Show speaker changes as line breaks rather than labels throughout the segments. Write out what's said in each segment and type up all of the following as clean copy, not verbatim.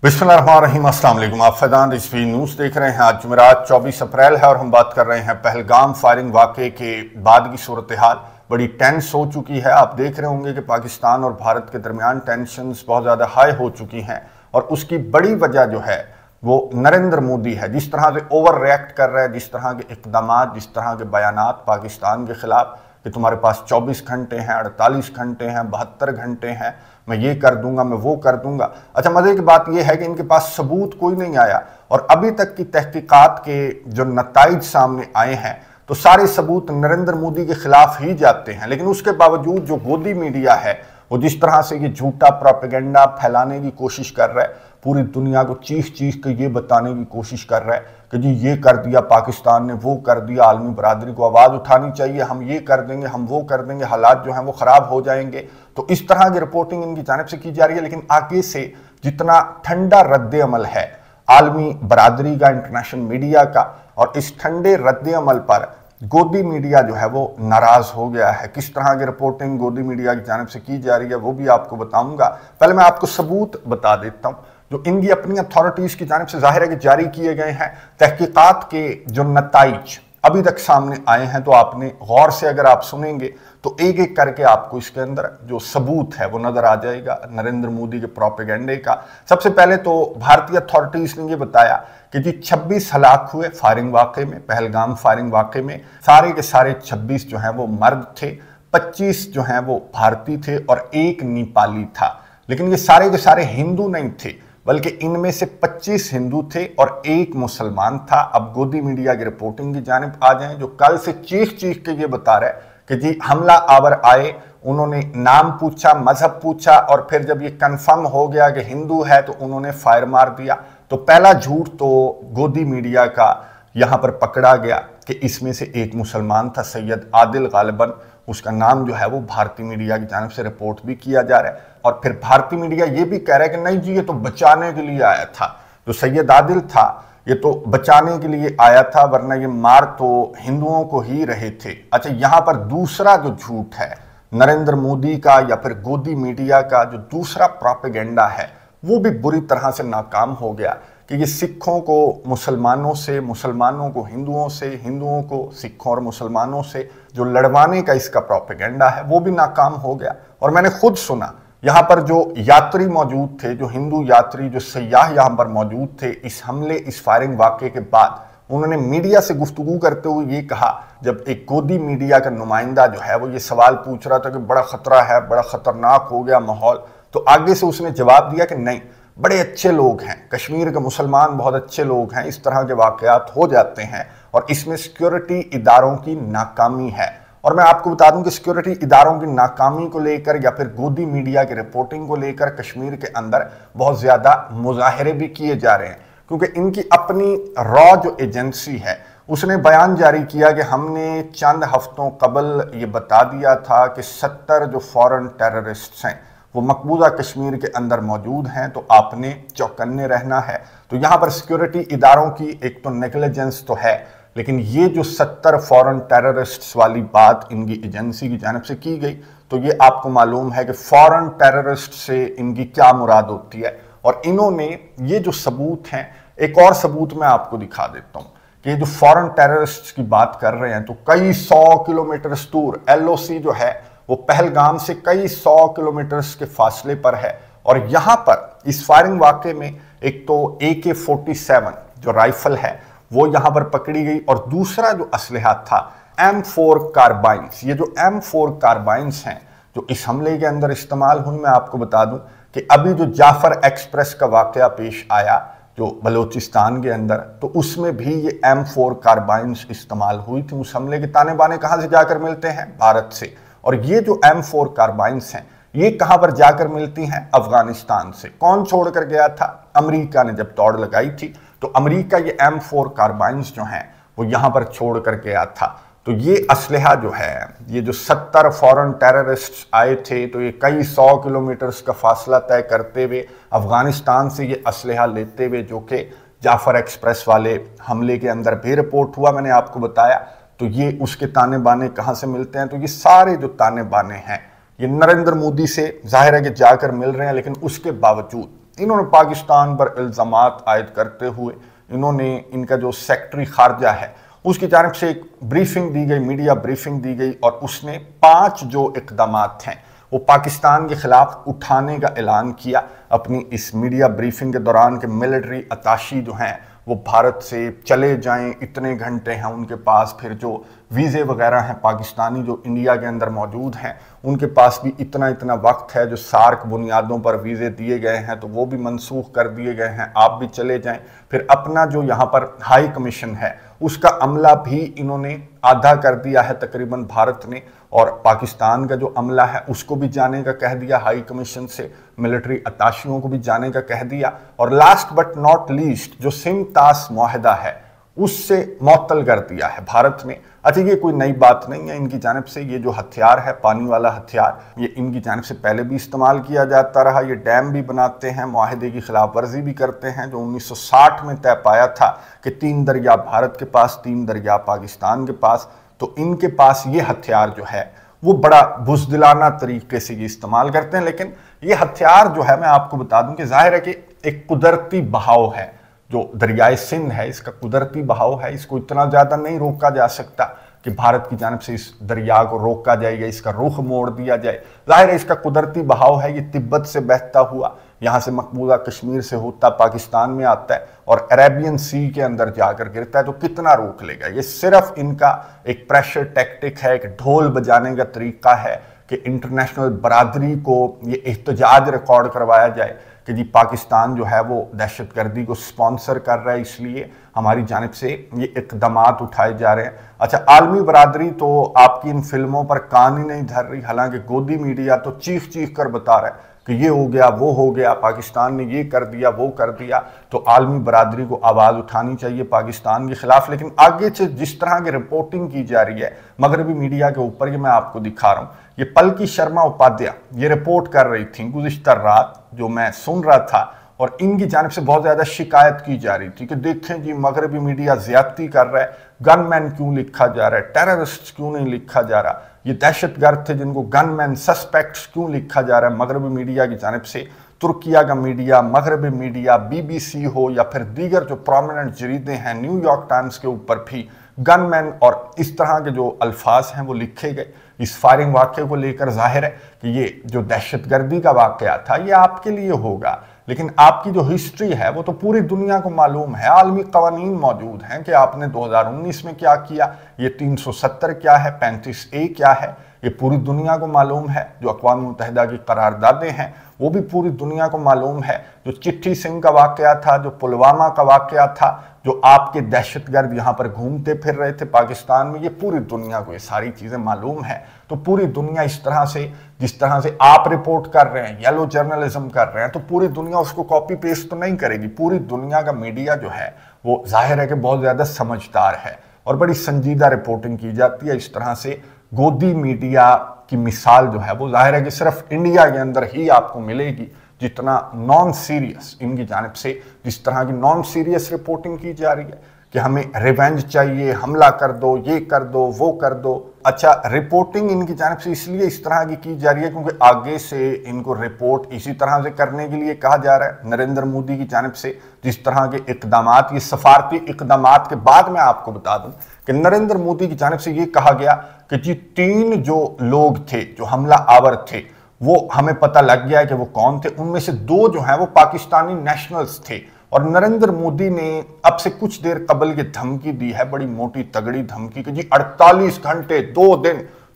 बिस्मिल्लाहिर्रहमानिर्रहीम, अस्सलाम वालेकुम। आप फैजान रिजवी न्यूज़ देख रहे हैं। आज जुमेरात 24 अप्रैल है और हम बात कर रहे हैं पहलगाम फायरिंग वाक़े के बाद की सूरत हाल बड़ी टेंस हो चुकी है। आप देख रहे होंगे कि पाकिस्तान और भारत के दरमियान टेंशन्स बहुत ज़्यादा हाई हो चुकी हैं और उसकी बड़ी वजह जो है वो नरेंद्र मोदी है। जिस तरह से ओवर रिएक्ट कर रहा है, जिस तरह के इक़दामात, जिस तरह के बयानात पाकिस्तान के ख़िलाफ़ कि तुम्हारे पास 24 घंटे हैं, 48 घंटे हैं, 72 घंटे हैं, मैं ये कर दूंगा, मैं वो कर दूंगा। अच्छा, मज़े की बात यह है कि इनके पास सबूत कोई नहीं आया और अभी तक की तहकीकात के जो नताइज सामने आए हैं तो सारे सबूत नरेंद्र मोदी के खिलाफ ही जाते हैं। लेकिन उसके बावजूद जो गोदी मीडिया है वो जिस तरह से ये झूठा प्रोपेगेंडा फैलाने की कोशिश कर रहा है, पूरी दुनिया को चीख चीख के ये बताने की कोशिश कर रहा है कि जी ये कर दिया पाकिस्तान ने, वो कर दिया, आलमी बरादरी को आवाज़ उठानी चाहिए, हम ये कर देंगे, हम वो कर देंगे, हालात जो हैं वो ख़राब हो जाएंगे। तो इस तरह की रिपोर्टिंग इनकी जानिब से की जा रही है। लेकिन आगे से जितना ठंडा रद्द अमल है आलमी बरादरी का, इंटरनेशनल मीडिया का, और इस ठंडे रद्द अमल पर गोदी मीडिया जो है वो नाराज हो गया है। किस तरह की रिपोर्टिंग गोदी मीडिया की जानिब से की जा रही है वो भी आपको बताऊंगा। पहले मैं आपको सबूत बता देता हूं जो इनकी अपनी अथॉरिटीज की जानिब से जाहिर है कि जारी किए गए हैं। तहकीकात के जो नताइज अभी तक सामने आए हैं तो आपने गौर से अगर आप सुनेंगे तो एक एक करके आपको इसके अंदर जो सबूत है वो नजर आ जाएगा नरेंद्र मोदी के प्रोपेगेंडे का। सबसे पहले तो भारतीय अथॉरिटीज ने ये बताया कि जी 26 हलाक हुए फायरिंग वाक़े में, पहलगाम फायरिंग वाक़े में। सारे के सारे 26 जो हैं वो मर्द थे, 25 जो हैं वो भारतीय थे और एक नेपाली था। लेकिन ये सारे के सारे हिंदू नहीं थे, बल्कि इनमें से 25 हिंदू थे और एक मुसलमान था। अब गोदी मीडिया की रिपोर्टिंग की जानिब आ जाएं जो कल से चीख चीख के ये बता रहा है कि जी हमला आवर आए, उन्होंने नाम पूछा, मजहब पूछा और फिर जब ये कंफर्म हो गया कि हिंदू है तो उन्होंने फायर मार दिया। तो पहला झूठ तो गोदी मीडिया का यहां पर पकड़ा गया कि इसमें से एक मुसलमान था, सैयद आदिल गालिबन, उसका नाम जो है वो भारतीय मीडिया की जानिब से रिपोर्ट भी किया जा रहा है। और फिर भारतीय मीडिया ये भी कह रहा है कि नहीं जी ये तो बचाने के लिए आया था, जो सैयद आदिल था ये तो बचाने के लिए आया था, वरना ये मार तो हिंदुओं को ही रहे थे। अच्छा, यहां पर दूसरा जो झूठ है नरेंद्र मोदी का या फिर गोदी मीडिया का, जो दूसरा प्रोपेगेंडा है वो भी बुरी तरह से नाकाम हो गया कि ये सिखों को मुसलमानों से, मुसलमानों को हिंदुओं से, हिंदुओं को सिखों और मुसलमानों से जो लड़वाने का इसका प्रोपेगेंडा है वो भी नाकाम हो गया। और मैंने खुद सुना यहाँ पर जो यात्री मौजूद थे, जो हिंदू यात्री, जो सयाह यहाँ पर मौजूद थे इस हमले, इस फायरिंग वाक़े के बाद, उन्होंने मीडिया से गुफ्तगू करते हुए ये कहा, जब एक गोदी मीडिया का नुमाइंदा जो है वो ये सवाल पूछ रहा था कि बड़ा खतरा है, बड़ा खतरनाक हो गया माहौल, तो आगे से उसने जवाब दिया कि नहीं, बड़े अच्छे लोग हैं, कश्मीर के मुसलमान बहुत अच्छे लोग हैं, इस तरह के वाक़यात हो जाते हैं और इसमें सिक्योरिटी इदारों की नाकामी है। और मैं आपको बता दूं कि सिक्योरिटी इदारों की नाकामी को लेकर या फिर गोदी मीडिया की रिपोर्टिंग को लेकर कश्मीर के अंदर बहुत ज़्यादा मुजाहरे भी किए जा रहे हैं, क्योंकि इनकी अपनी रॉ जो एजेंसी है उसने बयान जारी किया कि हमने चंद हफ्तों कबल ये बता दिया था कि 70 जो फॉरेन टेररिस्ट हैं वो मकबूजा कश्मीर के अंदर मौजूद हैं, तो आपने चौकन्ने रहना है। तो यहाँ पर सिक्योरिटी इदारों की एक तो नेग्लिजेंस तो है, लेकिन ये जो 70 फॉरेन टेररिस्ट्स वाली बात इनकी एजेंसी की जानिब से की गई, तो ये आपको मालूम है कि फॉरेन टेररिस्ट से इनकी क्या मुराद होती है। और इन्होंने ये जो सबूत हैं, एक और सबूत मैं आपको दिखा देता हूँ कि ये जो फॉरेन टेररिस्ट की बात कर रहे हैं तो कई 100 किलोमीटर दूर LOC जो है वो पहलगाम से कई 100 किलोमीटर के फासले पर है। और यहाँ पर इस फायरिंग वाक़े में एक तो AK-47 जो राइफल है वो यहाँ पर पकड़ी गई और दूसरा जो असलहा था M4 कार्बाइंस। ये जो M4 कार्बाइंस हैं जो इस हमले के अंदर इस्तेमाल हुई, मैं आपको बता दूं कि अभी जो जाफर एक्सप्रेस का वाक़या पेश आया जो बलोचिस्तान के अंदर, तो उसमें भी ये M4 कार्बाइंस इस्तेमाल हुई थी। उस हमले के ताने बाने कहाँ से जाकर मिलते हैं? भारत से। और ये जो M4 कार्बाइंस हैं ये कहां पर जाकर मिलती हैं? अफगानिस्तान से। कौन छोड़ कर गया था? अमेरिका ने जब दौड़ लगाई थी तो अमेरिका ये M4 कार्बाइंस जो हैं वो यहां पर छोड़ कर गया था। तो ये असलहा जो है, ये जो 70 फॉरेन टेररिस्ट आए थे तो ये कई 100 किलोमीटर का फासला तय करते हुए अफगानिस्तान से ये असलहा लेते हुए, जो कि जाफर एक्सप्रेस वाले हमले के अंदर भी रिपोर्ट हुआ, मैंने आपको बताया, तो ये उसके ताने बाने कहाँ से मिलते हैं? तो ये सारे जो ताने बाने हैं ये नरेंद्र मोदी से जाहिर है कि जाकर मिल रहे हैं। लेकिन उसके बावजूद इन्होंने पाकिस्तान पर इल्ज़ामात आयद करते हुए इन्होंने इनका जो सेक्रेटरी खारजा है उसकी जानिब से एक ब्रीफिंग दी गई, मीडिया ब्रीफिंग दी गई, और उसने 5 जो इक़दामात हैं वो पाकिस्तान के खिलाफ उठाने का ऐलान किया अपनी इस मीडिया ब्रीफिंग के दौरान कि मिलिट्री अताशी जो हैं वो भारत से चले जाएं, इतने घंटे हैं उनके पास, फिर जो वीज़े वगैरह हैं पाकिस्तानी जो इंडिया के अंदर मौजूद हैं उनके पास भी इतना इतना वक्त है, जो सार्क बुनियादों पर वीज़े दिए गए हैं तो वो भी मनसूख कर दिए गए हैं, आप भी चले जाएं। फिर अपना जो यहाँ पर हाई कमीशन है उसका अमला भी इन्होंने आधा कर दिया है तकरीबन भारत ने, और पाकिस्तान का जो अमला है उसको भी जाने का कह दिया हाई कमीशन से, मिलिट्री अताशियों को भी जाने का कह दिया, और लास्ट बट नॉट लीस्ट जो सिमतास मुआहदा है उससे मअतल कर दिया है भारत ने। अच्छा, ये कोई नई बात नहीं है इनकी जानिब से, ये जो हथियार है पानी वाला हथियार ये इनकी जानिब से पहले भी इस्तेमाल किया जाता रहा, ये डैम भी बनाते हैं, मुआहदे की खिलाफ वर्जी भी करते हैं जो 1960 में तय पाया था कि 3 दरिया भारत के पास, 3 दरिया पाकिस्तान के पास, तो इनके पास ये हथियार जो है वो बड़ा बुज़दिलाना तरीके से ये इस्तेमाल करते हैं। लेकिन ये हथियार जो है मैं आपको बता दूं कि जाहिर है कि एक कुदरती बहाव है, जो दरियाए सिंध है इसका कुदरती बहाव है, इसको इतना ज़्यादा नहीं रोका जा सकता कि भारत की जानिब से इस दरिया को रोका जाएगा, इसका रुख मोड़ दिया जाए। जाहिर है इसका कुदरती बहाव है, ये तिब्बत से बहता हुआ यहाँ से मकबूजा कश्मीर से होता पाकिस्तान में आता है और अरेबियन सी के अंदर जाकर गिरता है, तो कितना रोक लेगा। ये सिर्फ इनका एक प्रेशर टैक्टिक है, एक ढोल बजाने का तरीका है कि इंटरनेशनल बरादरी को ये एहतजाज रिकॉर्ड करवाया जाए कि जी पाकिस्तान जो है वो दहशतगर्दी को स्पॉन्सर कर रहा है, इसलिए हमारी जानिब से ये इक़दामात उठाए जा रहे हैं। अच्छा, आलमी बरादरी तो आपकी इन फिल्मों पर कान ही नहीं धर रही, हालांकि गोदी मीडिया तो चीख चीख कर बता रहा है कि ये हो गया, वो हो गया, पाकिस्तान ने ये कर दिया, वो कर दिया। तो आलमी बरादरी को आवाज़ उठानी चाहिए पाकिस्तान के खिलाफ। लेकिन आगे से जिस तरह की रिपोर्टिंग की जा रही है मगरबी मीडिया के ऊपर, ये मैं आपको दिखा रहा हूँ, ये पलकी शर्मा उपाध्याय ये रिपोर्ट कर रही थी गुज़िश्ता रात, जो मैं सुन रहा था, और इनकी जानिब से बहुत ज़्यादा शिकायत की जा रही थी कि देखें जी मगरबी मीडिया ज़्यादती कर रहा है, गनमैन क्यों लिखा जा रहा है, टेररिस्ट क्यों नहीं लिखा जा रहा, ये दहशतगर्द थे जिनको गनमैन सस्पेक्ट्स क्यों लिखा जा रहा है मगरबी मीडिया की जानिब से। तुर्किया का मीडिया, मगरबी मीडिया, BBC हो या फिर दीगर जो प्रोमिनेंट जरीदे हैं, न्यूयॉर्क टाइम्स के ऊपर भी गनमैन और इस तरह के जो अल्फाज हैं वो लिखे गए इस फायरिंग वाक़े को लेकर। जाहिर है कि ये जो दहशतगर्दी का वाक़या था ये आपके लिए होगा, लेकिन आपकी जो हिस्ट्री है वो तो पूरी दुनिया को मालूम है, आलमी कवानीन मौजूद हैं कि आपने 2019 में क्या किया, ये 370 क्या है, 35A क्या है, ये पूरी दुनिया को मालूम है। जो अक़वाम मुत्तहिदा की करारदादें हैं वो भी पूरी दुनिया को मालूम है। जो चिट्ठी सिंह का वाक़या था, जो पुलवामा का वाक़या था, जो आपके दहशतगर्द यहाँ पर घूमते फिर रहे थे पाकिस्तान में, ये पूरी दुनिया को ये सारी चीज़ें मालूम है। तो पूरी दुनिया इस तरह से, जिस तरह से आप रिपोर्ट कर रहे हैं, येलो जर्नलिज्म कर रहे हैं, तो पूरी दुनिया उसको कॉपी पेस्ट तो नहीं करेगी। पूरी दुनिया का मीडिया जो है वो जाहिर है कि बहुत ज़्यादा समझदार है और बड़ी संजीदा रिपोर्टिंग की जाती है। इस तरह से गोदी मीडिया की मिसाल जो है वो जाहिर है कि सिर्फ इंडिया के अंदर ही आपको मिलेगी, जितना नॉन सीरियस इनकी जानिब से, जिस तरह की नॉन सीरियस रिपोर्टिंग की जा रही है कि हमें रिवेंज चाहिए, हमला कर दो, ये कर दो, वो कर दो। अच्छा, रिपोर्टिंग इनकी जानिब से इसलिए इस तरह की जा रही है क्योंकि आगे से इनको रिपोर्ट इसी तरह से करने के लिए कहा जा रहा है नरेंद्र मोदी की जानिब से। जिस तरह के इक़दामात, ये सफारती इक़दामात के बाद मैं आपको बता दूं कि नरेंद्र मोदी की जानिब से ये कहा गया कि जी 3 जो लोग थे जो हमला आवर थे वो हमें पता लग गया है कि वो कौन थे, उनमें से 2 जो हैं वो पाकिस्तानी नेशनल्स थे। और नरेंद्र मोदी ने अब से कुछ देर कबल ये धमकी दी है, बड़ी मोटी तगड़ी धमकी, कि जी 48 घंटे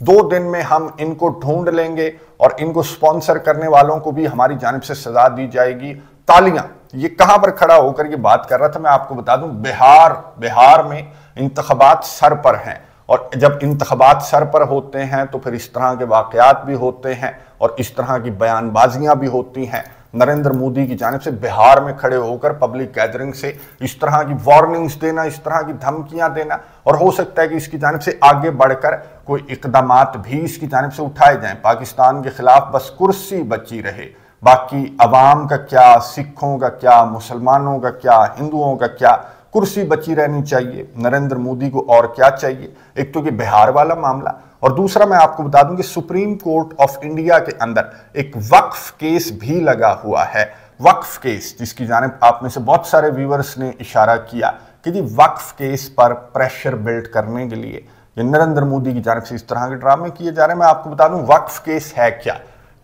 2 दिन में हम इनको ढूंढ लेंगे और इनको स्पॉन्सर करने वालों को भी हमारी जानिब से सजा दी जाएगी। तालियां। ये कहां पर खड़ा होकर ये बात कर रहा था मैं आपको बता दूं, बिहार में इंतखाबात सर पर हैं, और जब इंतखाबात सर पर होते हैं तो फिर इस तरह के वाकयात भी होते हैं और इस तरह की बयानबाजियां भी होती हैं। नरेंद्र मोदी की जानिब से बिहार में खड़े होकर पब्लिक गैदरिंग से इस तरह की वार्निंग्स देना, इस तरह की धमकियां देना, और हो सकता है कि इसकी जानिब से आगे बढ़कर कोई इक़दामात भी इसकी जानिब से उठाए जाएं पाकिस्तान के खिलाफ। बस कुर्सी बची रहे, बाकी अवाम का क्या, सिखों का क्या, मुसलमानों का क्या, हिंदुओं का क्या, कुर्सी बची रहनी चाहिए। नरेंद्र मोदी को और क्या चाहिए? एक तो कि बिहार वाला मामला, और दूसरा मैं आपको बता दूं कि सुप्रीम कोर्ट ऑफ इंडिया के अंदर एक वक्फ केस भी लगा हुआ है वक्फ केस, जिसकी जानिब आप में से बहुत सारे व्यूअर्स ने इशारा किया कि जी वक्फ केस पर प्रेशर बिल्ड करने के लिए ये नरेंद्र मोदी की जानिब से इस तरह के ड्रामे किए जा रहे हैं। मैं आपको बता दूं वक्फ केस है क्या।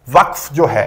वक्फ जो है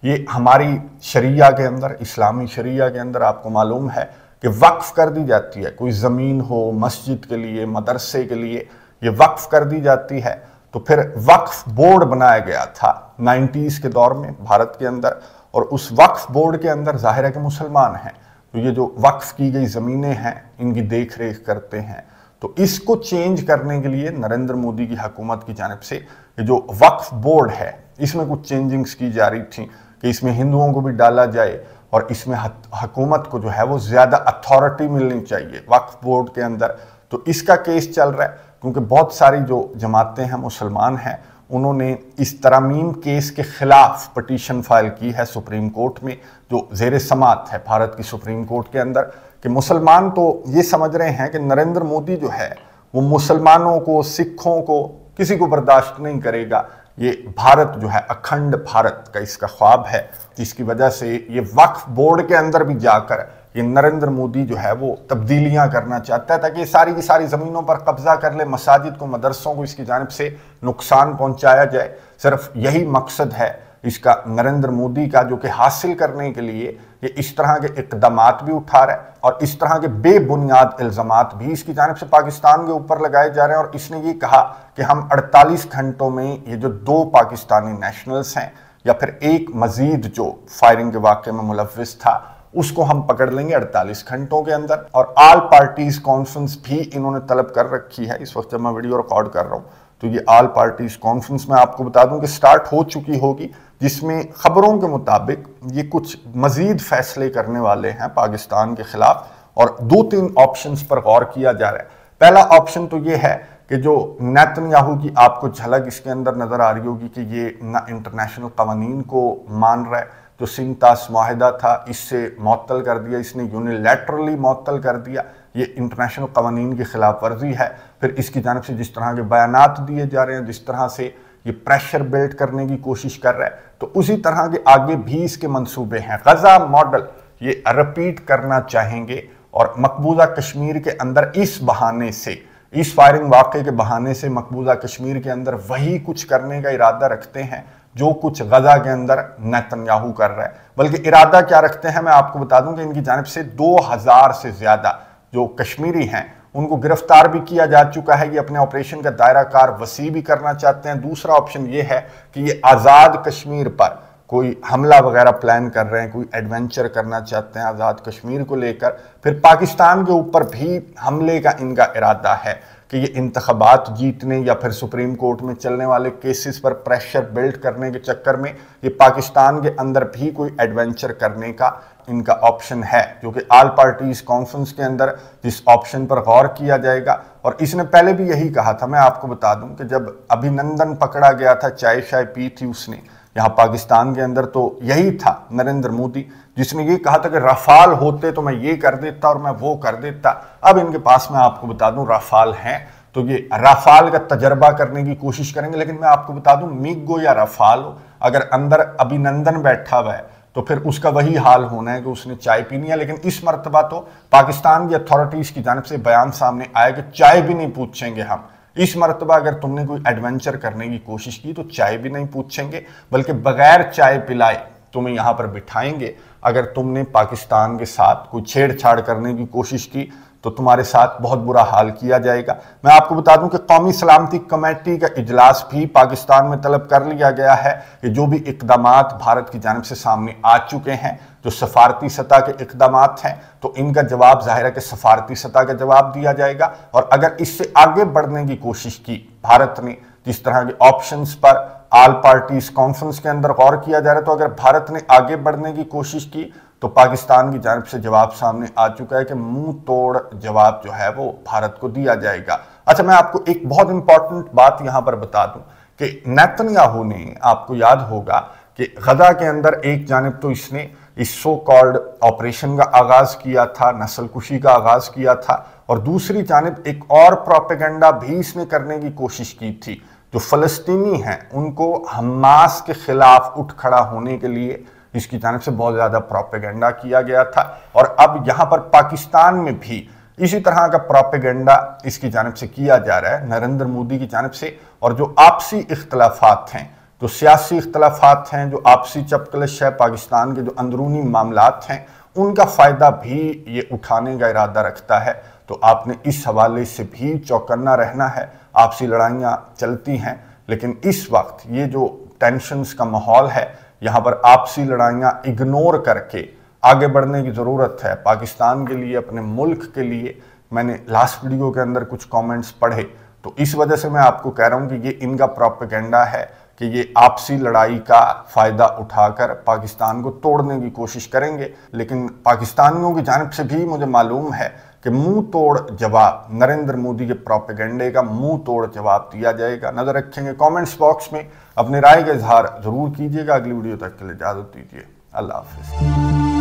ये हमारी शरिया के अंदर, इस्लामी शरिया के अंदर आपको मालूम है कि वक्फ कर दी जाती है। कोई ज़मीन हो मस्जिद के लिए, मदरसे के लिए, ये वक्फ कर दी जाती है। तो फिर वक्फ बोर्ड बनाया गया था 90s के दौर में भारत के अंदर, और उस वक्फ बोर्ड के अंदर जाहिर है कि मुसलमान हैं, तो ये जो वक्फ की गई ज़मीनें हैं इनकी देख रेख करते हैं। तो इसको चेंज करने के लिए नरेंद्र मोदी की हुकूमत की जानिब से ये जो वक्फ बोर्ड है इसमें कुछ चेंजिंग्स की जा रही थी कि इसमें हिंदुओं को भी डाला जाए और इसमें हुकूमत को जो है वो ज़्यादा अथॉरिटी मिलनी चाहिए वक्फ बोर्ड के अंदर। तो इसका केस चल रहा है क्योंकि बहुत सारी जो जमातें हैं मुसलमान हैं उन्होंने इस तरमीम केस के खिलाफ पटिशन फाइल की है सुप्रीम कोर्ट में, जो ज़ेर समात है भारत की सुप्रीम कोर्ट के अंदर, कि मुसलमान तो ये समझ रहे हैं कि नरेंद्र मोदी जो है वो मुसलमानों को, सिखों को, किसी को बर्दाश्त नहीं करेगा। ये भारत जो है अखंड भारत का इसका ख्वाब है, जिसकी वजह से ये वक्फ बोर्ड के अंदर भी जाकर ये नरेंद्र मोदी जो है वो तब्दीलियां करना चाहता है ताकि ये सारी की सारी ज़मीनों पर कब्जा कर ले, मसाजिद को, मदरसों को इसकी जानिब से नुकसान पहुंचाया जाए। सिर्फ यही मकसद है इसका नरेंद्र मोदी का, जो कि हासिल करने के लिए ये इस तरह के इक़दामात भी उठा रहा है और इस तरह के बेबुनियाद इल्ज़ामात भी इसकी जानिब से पाकिस्तान के ऊपर लगाए जा रहे हैं। और इसने ये कहा कि हम 48 घंटों में ये जो 2 पाकिस्तानी नेशनल्स हैं या फिर एक मजीद जो फायरिंग के वाक़े में मुलव्विस था उसको हम पकड़ लेंगे 48 घंटों के अंदर। और ऑल पार्टीज कॉन्फ्रेंस भी इन्होंने तलब कर रखी है। इस वक्त जब मैं वीडियो रिकॉर्ड कर रहा हूँ तो ये ऑल पार्टीज कॉन्फ्रेंस में आपको बता दूं कि स्टार्ट हो चुकी होगी, जिसमें खबरों के मुताबिक ये कुछ मजीद फैसले करने वाले हैं पाकिस्तान के खिलाफ और 2-3 ऑप्शंस पर गौर किया जा रहा है। पहला ऑप्शन तो ये है कि जो नेतन्याहू की आपको झलक इसके अंदर नजर आ रही होगी कि ये ना इंटरनेशनल कवानीन को मान रहा है, जो सिंतास माहिदा था इससे मअतल कर दिया, इसने यूनिलैटरली मअतल कर दिया, ये इंटरनेशनल कवानीन की खिलाफ वर्जी है। फिर इसकी जानिब से जिस तरह के बयानात दिए जा रहे हैं, जिस तरह से ये प्रेशर बिल्ड करने की कोशिश कर रहा है, तो उसी तरह के आगे भी इसके मंसूबे हैं। गजा मॉडल ये रिपीट करना चाहेंगे और मकबूजा कश्मीर के अंदर इस बहाने से, इस फायरिंग वाक़े के बहाने से मकबूजा कश्मीर के अंदर वही कुछ करने का इरादा रखते हैं जो कुछ गजा के अंदर नेतन्याहू कर रहा है। बल्कि इरादा क्या रखते हैं मैं आपको बता दूं कि इनकी जानिब से 2000 से ज़्यादा जो कश्मीरी हैं उनको गिरफ्तार भी किया जा चुका है। ये अपने ऑपरेशन का दायरा कार वसी भी करना चाहते हैं। दूसरा ऑप्शन ये है कि ये आज़ाद कश्मीर पर कोई हमला वगैरह प्लान कर रहे हैं, कोई एडवेंचर करना चाहते हैं आज़ाद कश्मीर को लेकर। फिर पाकिस्तान के ऊपर भी हमले का इनका इरादा है कि ये इंतखाबात जीतने या फिर सुप्रीम कोर्ट में चलने वाले केसेस पर प्रेशर बिल्ड करने के चक्कर में ये पाकिस्तान के अंदर भी कोई एडवेंचर करने का इनका ऑप्शन है, जो कि ऑल पार्टीज कॉन्फ्रेंस के अंदर जिस ऑप्शन पर गौर किया जाएगा। और इसने पहले भी यही कहा था, मैं आपको बता दूं कि जब अभिनंदन पकड़ा गया था, चाय शाय पी थी उसने यहाँ पाकिस्तान के अंदर, तो यही था नरेंद्र मोदी जिसने ये कहा था कि रफाल होते तो मैं ये कर देता और मैं वो कर देता। अब इनके पास मैं आपको बता दूं रफाल हैं तो ये रफाल का तजर्बा करने की कोशिश करेंगे। लेकिन मैं आपको बता दूं मिग या रफाल हो, अगर अंदर अभिनंदन बैठा हुआ है तो फिर उसका वही हाल होना है कि उसने चाय पीनी है। लेकिन इस मरतबा तो पाकिस्तान की अथॉरिटीज की जानिब से बयान सामने आया कि चाय भी नहीं पूछेंगे हम। इस मरतबा अगर तुमने कोई एडवेंचर करने की कोशिश की तो चाय भी नहीं पूछेंगे, बल्कि बगैर चाय पिलाए तुम्हें यहाँ पर बिठाएंगे। अगर तुमने पाकिस्तान के साथ कोई छेड़छाड़ करने की कोशिश की तो तुम्हारे साथ बहुत बुरा हाल किया जाएगा। मैं आपको बता दूं कि कौमी सलामती कमेटी का इजलास भी पाकिस्तान में तलब कर लिया गया है कि जो भी इकदामात भारत की जानिब से सामने आ चुके हैं, जो सफारती सतह के इकदामात हैं, तो इनका जवाब जाहिर है कि सफारती सतह का जवाब दिया जाएगा। और अगर इससे आगे बढ़ने की कोशिश की भारत ने, जिस तरह के ऑप्शंस पर ऑल पार्टीज कॉन्फ्रेंस के अंदर गौर किया जा रहा है, तो अगर भारत ने आगे बढ़ने की कोशिश की तो पाकिस्तान की जानिब से जवाब सामने आ चुका है कि मुंह तोड़ जवाब जो है वो भारत को दिया जाएगा। अच्छा, मैं आपको एक बहुत इंपॉर्टेंट बात यहां पर बता दूं कि नेतन्याहू ने, आपको याद होगा कि गजा के अंदर एक जानिब तो इसने इस सो कॉल्ड ऑपरेशन का आगाज किया था, नस्लकुशी का आगाज किया था, और दूसरी जानिब एक और प्रोपेगेंडा भी इसने करने की कोशिश की थी। जो फलस्तीनी हैं उनको हमास के खिलाफ उठ खड़ा होने के लिए इसकी जानिब से बहुत ज़्यादा प्रोपेगेंडा किया गया था। और अब यहाँ पर पाकिस्तान में भी इसी तरह का प्रोपेगेंडा इसकी जानिब से किया जा रहा है, नरेंद्र मोदी की जानिब से। और जो आपसी इख्तलाफात हैं, जो सियासी इख्तलाफात हैं, जो आपसी चपकलश है, पाकिस्तान के जो अंदरूनी मामलात हैं, उनका फ़ायदा भी ये उठाने का इरादा रखता है। तो आपने इस हवाले से भी चौकन्ना रहना है। आपसी लड़ाइयाँ चलती हैं, लेकिन इस वक्त ये जो टेंशन्स का माहौल है, यहाँ पर आपसी लड़ाइयाँ इग्नोर करके आगे बढ़ने की ज़रूरत है पाकिस्तान के लिए, अपने मुल्क के लिए। मैंने लास्ट वीडियो के अंदर कुछ कमेंट्स पढ़े, तो इस वजह से मैं आपको कह रहा हूँ कि ये इनका प्रोपेगेंडा है कि ये आपसी लड़ाई का फ़ायदा उठाकर पाकिस्तान को तोड़ने की कोशिश करेंगे। लेकिन पाकिस्तानियों की जानिब से भी मुझे मालूम है कि मुंह तोड़ जवाब, नरेंद्र मोदी के प्रोपेगेंडे का मुंह तोड़ जवाब दिया जाएगा। नज़र रखेंगे। कमेंट्स बॉक्स में अपनी राय का इजहार ज़रूर कीजिएगा। अगली वीडियो तक के लिए इजाज़त दीजिए। अल्लाह हाफ़िज़।